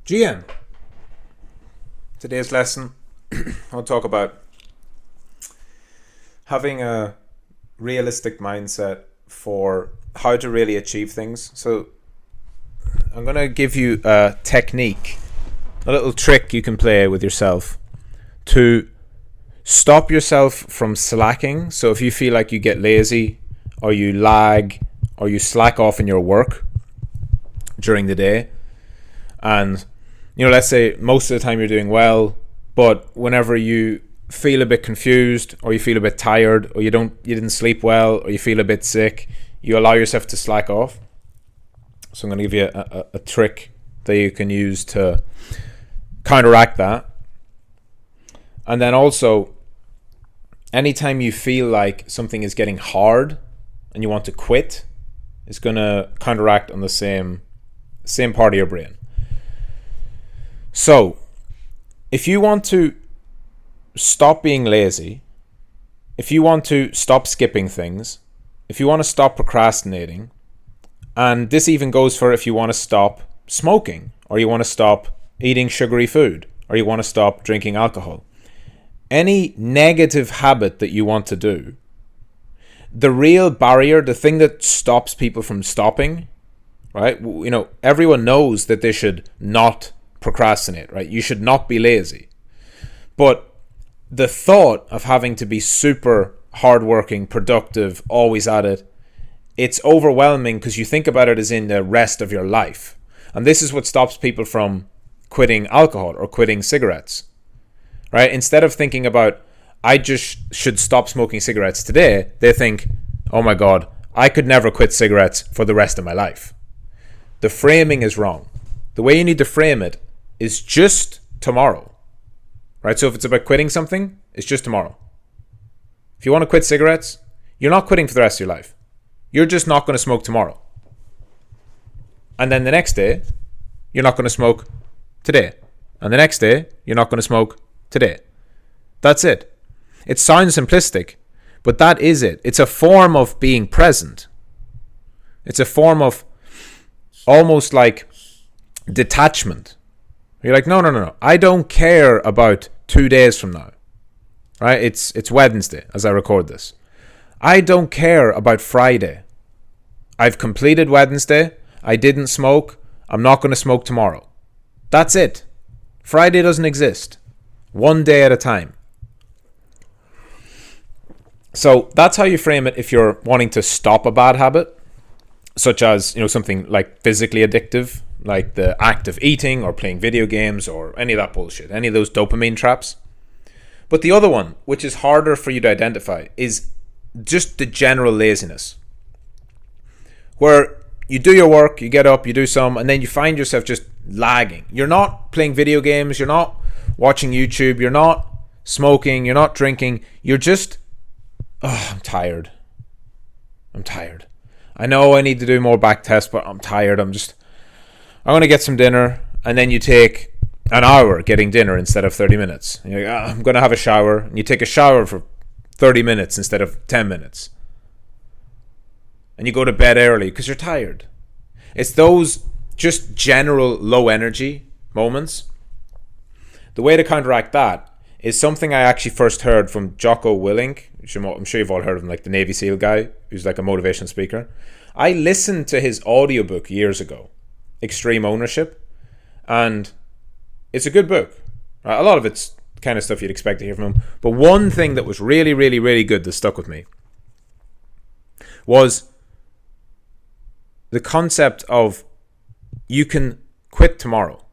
GM. Today's lesson, I'll talk about having a realistic mindset for how to really achieve things. So I'm going to give you a technique, a little trick you can play with yourself to stop yourself from slacking. So if you feel like you get lazy or you lag or you slack off in your work during the day, and let's say most of the time you're doing well, but whenever you feel a bit confused or you feel a bit tired or you didn't sleep well or you feel a bit sick, you allow yourself to slack off. So I'm going to give you a trick that you can use to counteract that. And then also, anytime you feel like something is getting hard and you want to quit, it's going to counteract on the same part of your brain. So, if you want to stop being lazy, if you want to stop skipping things, if you want to stop procrastinating, and this even goes for if you want to stop smoking, or you want to stop eating sugary food, or you want to stop drinking alcohol, any negative habit that you want to do, the real barrier, the thing that stops people from stopping, right? Everyone knows that they should not procrastinate, right? You should not be lazy. But the thought of having to be super hardworking, productive, always at it, it's overwhelming because you think about it as in the rest of your life. And this is what stops people from quitting alcohol or quitting cigarettes, right? Instead of thinking about, I just should stop smoking cigarettes today, they think, oh my God, I could never quit cigarettes for the rest of my life. The framing is wrong. The way you need to frame it is just tomorrow, right? So if it's about quitting something, it's just tomorrow. If you want to quit cigarettes, you're not quitting for the rest of your life. You're just not going to smoke tomorrow. And then the next day, you're not going to smoke today. And the next day, you're not going to smoke today. That's it. It sounds simplistic, but that is it. It's a form of being present. It's a form of almost like detachment. You're like, no. I don't care about 2 days from now. Right? It's Wednesday as I record this. I don't care about Friday. I've completed Wednesday. I didn't smoke. I'm not going to smoke tomorrow. That's it. Friday doesn't exist. 1 day at a time. So that's how you frame it if you're wanting to stop a bad habit, such as something like physically addictive, like the act of eating or playing video games or any of that bullshit, any of those dopamine traps. But the other one, which is harder for you to identify, is just the general laziness, where you do your work, you get up, you do some, and then you find yourself just lagging. You're not playing video games, you're not watching YouTube, you're not smoking, you're not drinking, you're just, I'm tired. I know I need to do more back tests, but I'm tired. I'm going to get some dinner, and then you take an hour getting dinner instead of 30 minutes. And you're like, I'm going to have a shower, and you take a shower for 30 minutes instead of 10 minutes. And you go to bed early because you're tired. It's those just general low energy moments. The way to counteract that is something I actually first heard from Jocko Willink. I'm sure you've all heard of him, like the Navy SEAL guy who's like a motivational speaker. I listened to his audiobook years ago, Extreme Ownership, and it's a good book. A lot of it's kind of stuff you'd expect to hear from him. But one thing that was really, really, really good that stuck with me was the concept of you can quit tomorrow.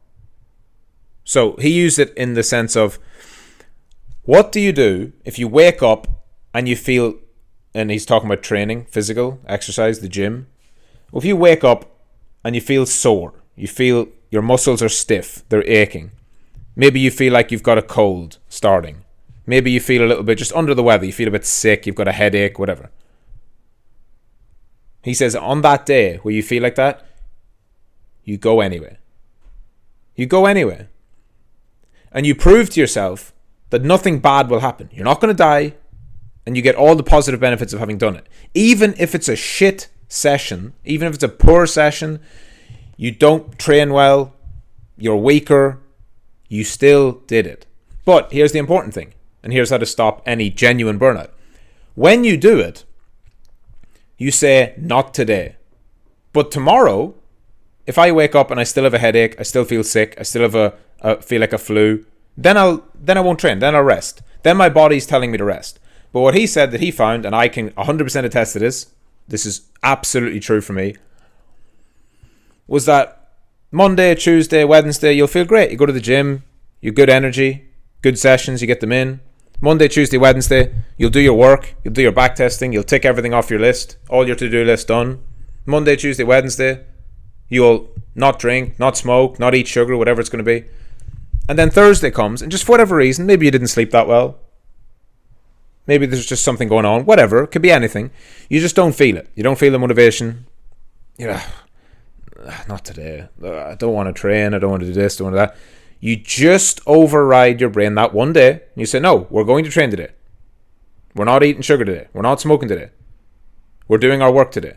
So he used it in the sense of, what do you do if you wake up and you feel, and he's talking about training, physical, exercise, the gym. Well, if you wake up and you feel sore, you feel your muscles are stiff, they're aching. Maybe you feel like you've got a cold starting. Maybe you feel a little bit just under the weather, you feel a bit sick, you've got a headache, whatever. He says on that day where you feel like that, you go anyway. You go anyway. And you prove to yourself that nothing bad will happen. You're not going to die, and you get all the positive benefits of having done it. Even if it's a shit session, even if it's a poor session, you don't train well, you're weaker, you still did it. But here's the important thing, and here's how to stop any genuine burnout. When you do it, you say, not today. But tomorrow, if I wake up and I still have a headache, I still feel sick, I still have feel like a flu, then I won't train, then I'll rest. Then my body's telling me to rest. But what he said that he found, and I can 100% attest to this is absolutely true for me, was that Monday, Tuesday, Wednesday, you'll feel great. You go to the gym, you've good energy, good sessions, you get them in. Monday, Tuesday, Wednesday, you'll do your work, you'll do your back testing, you'll tick everything off your list, all your to-do list done. Monday, Tuesday, Wednesday, you'll not drink, not smoke, not eat sugar, whatever it's going to be. And then Thursday comes, and just for whatever reason, maybe you didn't sleep that well. Maybe there's just something going on, whatever, it could be anything. You just don't feel it. You don't feel the motivation. Yeah, not today. I don't want to train, I don't want to do this, don't want to do that. You just override your brain that one day, and you say, no, we're going to train today. We're not eating sugar today. We're not smoking today. We're doing our work today.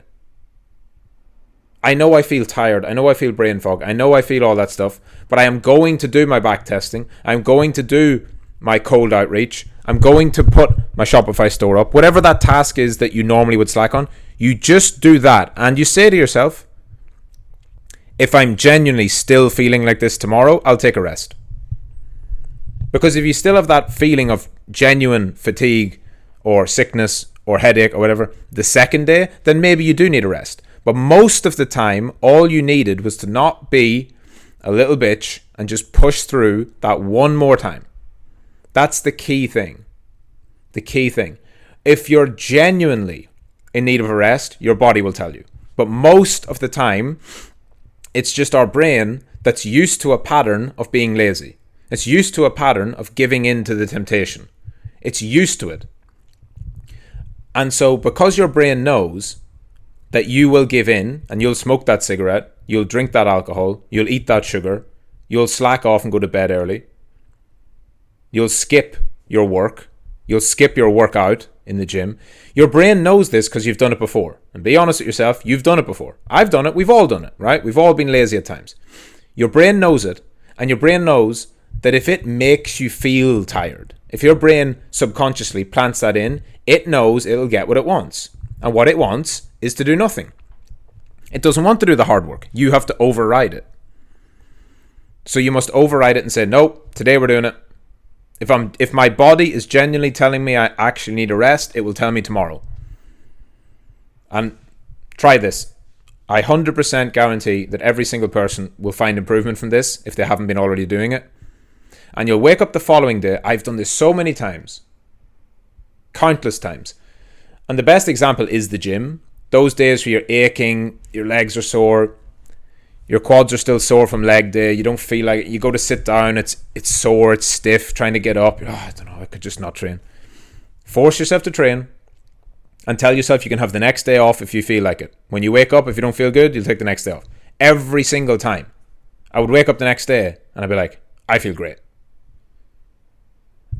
I know I feel tired. I know I feel brain fog. I know I feel all that stuff. But I am going to do my back testing. I'm going to do my cold outreach. I'm going to put my Shopify store up. Whatever that task is that you normally would slack on, you just do that. And you say to yourself, if I'm genuinely still feeling like this tomorrow, I'll take a rest. Because if you still have that feeling of genuine fatigue or sickness or headache or whatever the second day, then maybe you do need a rest. But most of the time, all you needed was to not be a little bitch and just push through that one more time. That's the key thing. The key thing. If you're genuinely in need of a rest, your body will tell you. But most of the time, it's just our brain that's used to a pattern of being lazy. It's used to a pattern of giving in to the temptation. It's used to it. And so because your brain knows that you will give in and you'll smoke that cigarette, you'll drink that alcohol, you'll eat that sugar, you'll slack off and go to bed early, you'll skip your work, you'll skip your workout in the gym. Your brain knows this because you've done it before. And be honest with yourself, you've done it before. I've done it, we've all done it, right? We've all been lazy at times. Your brain knows it, and your brain knows that if it makes you feel tired, if your brain subconsciously plants that in, it knows it'll get what it wants. And what it wants is to do nothing. It doesn't want to do the hard work. You have to override it. So you must override it and say, nope, today we're doing it. If my body is genuinely telling me I actually need a rest, it will tell me tomorrow. And try this. I 100% guarantee that every single person will find improvement from this if they haven't been already doing it. And you'll wake up the following day. I've done this so many times. Countless times. And the best example is the gym. Those days where you're aching, your legs are sore, your quads are still sore from leg day, you don't feel like it, you go to sit down, it's sore, it's stiff, trying to get up, I don't know, I could just not train. Force yourself to train and tell yourself you can have the next day off if you feel like it. When you wake up, if you don't feel good, you'll take the next day off. Every single time. I would wake up the next day and I'd be like, I feel great.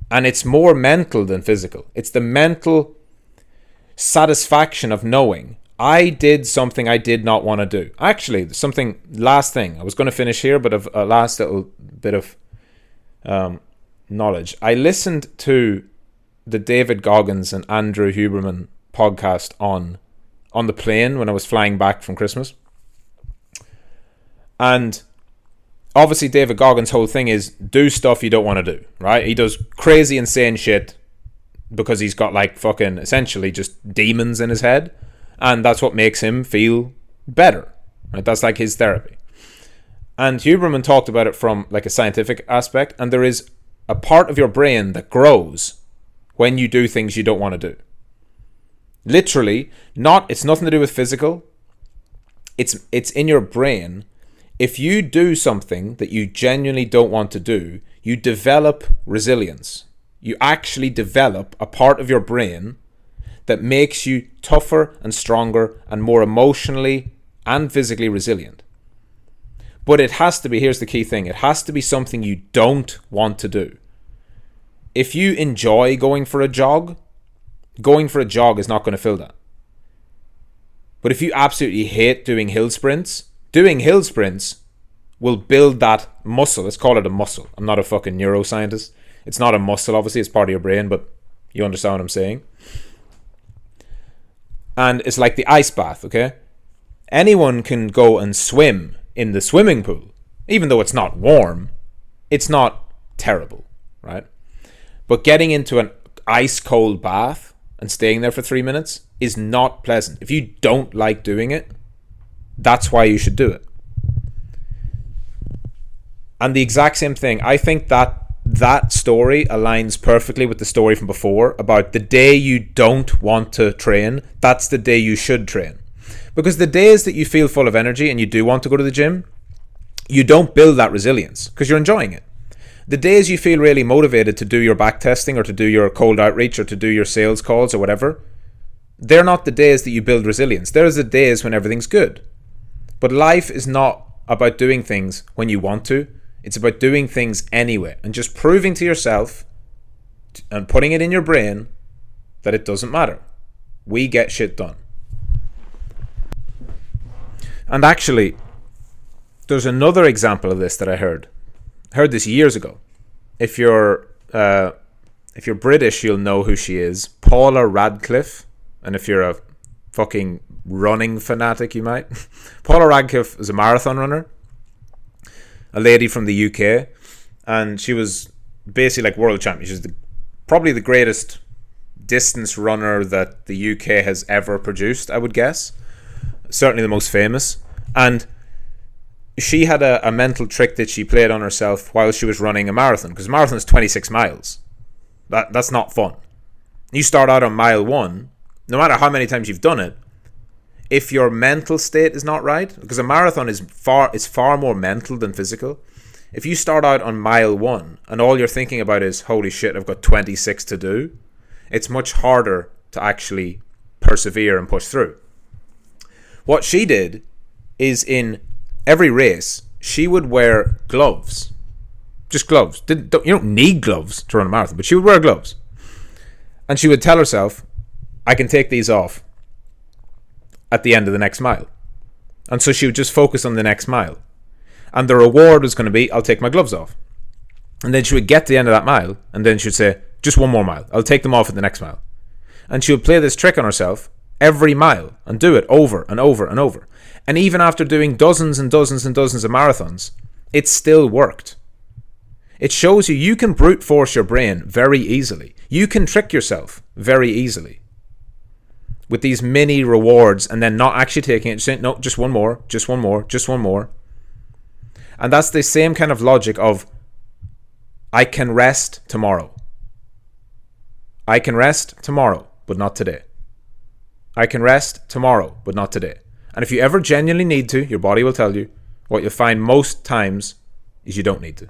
And it's more mental than physical. It's the mental satisfaction of knowing I did something I did not want to do. Actually, last thing. I was going to finish here, but a last little bit of knowledge. I listened to the David Goggins and Andrew Huberman podcast on the plane when I was flying back from Christmas. And obviously David Goggins' whole thing is do stuff you don't want to do, right? He does crazy, insane shit because he's got like fucking essentially just demons in his head. And that's what makes him feel better, right? That's like his therapy. And Huberman talked about it from like a scientific aspect. And there is a part of your brain that grows when you do things you don't want to do. Literally, it's nothing to do with physical. It's in your brain. If you do something that you genuinely don't want to do, you develop resilience. You actually develop a part of your brain that makes you tougher and stronger and more emotionally and physically resilient. But it has to be, here's the key thing, it has to be something you don't want to do. If you enjoy going for a jog is not going to fill that. But if you absolutely hate doing hill sprints will build that muscle. Let's call it a muscle. I'm not a fucking neuroscientist. It's not a muscle, obviously. It's part of your brain, but you understand what I'm saying. And it's like the ice bath, okay? Anyone can go and swim in the swimming pool. Even though it's not warm, it's not terrible, right? But getting into an ice cold bath and staying there for 3 minutes is not pleasant. If you don't like doing it, that's why you should do it. And the exact same thing, I think that story aligns perfectly with the story from before about the day you don't want to train, that's the day you should train. Because the days that you feel full of energy and you do want to go to the gym, you don't build that resilience because you're enjoying it. The days you feel really motivated to do your back testing or to do your cold outreach or to do your sales calls or whatever, they're not the days that you build resilience. There's the days when everything's good. But life is not about doing things when you want to. It's about doing things anyway and just proving to yourself and putting it in your brain that it doesn't matter. We get shit done. And actually, there's another example of this that I heard this years ago. If you're British, you'll know who she is, Paula Radcliffe. And if you're a fucking running fanatic, you might. Paula Radcliffe is a marathon runner, a lady from the UK, and she was basically like world champion. She's probably the greatest distance runner that the UK has ever produced, I would guess. Certainly the most famous. And she had a mental trick that she played on herself while she was running a marathon, because a marathon is 26 miles. That's not fun. You start out on mile 1, no matter how many times you've done it, if your mental state is not right, because a marathon is far more mental than physical. If you start out on mile 1 and all you're thinking about is, holy shit, I've got 26 to do, it's much harder to actually persevere and push through. What she did is in every race, she would wear gloves. Just gloves. You don't need gloves to run a marathon, but she would wear gloves. And she would tell herself, I can take these off at the end of the next mile. And so she would just focus on the next mile. And the reward was going to be, I'll take my gloves off. And then she would get to the end of that mile, and then she would say, just one more mile. I'll take them off at the next mile. And she would play this trick on herself every mile and do it over and over and over. And even after doing dozens and dozens and dozens of marathons, it still worked. It shows you can brute force your brain very easily. You can trick yourself very easily with these mini rewards and then not actually taking it, just saying, no, just one more, just one more, just one more. And that's the same kind of logic of, I can rest tomorrow. I can rest tomorrow, but not today. I can rest tomorrow, but not today. And if you ever genuinely need to, your body will tell you, what you'll find most times is you don't need to.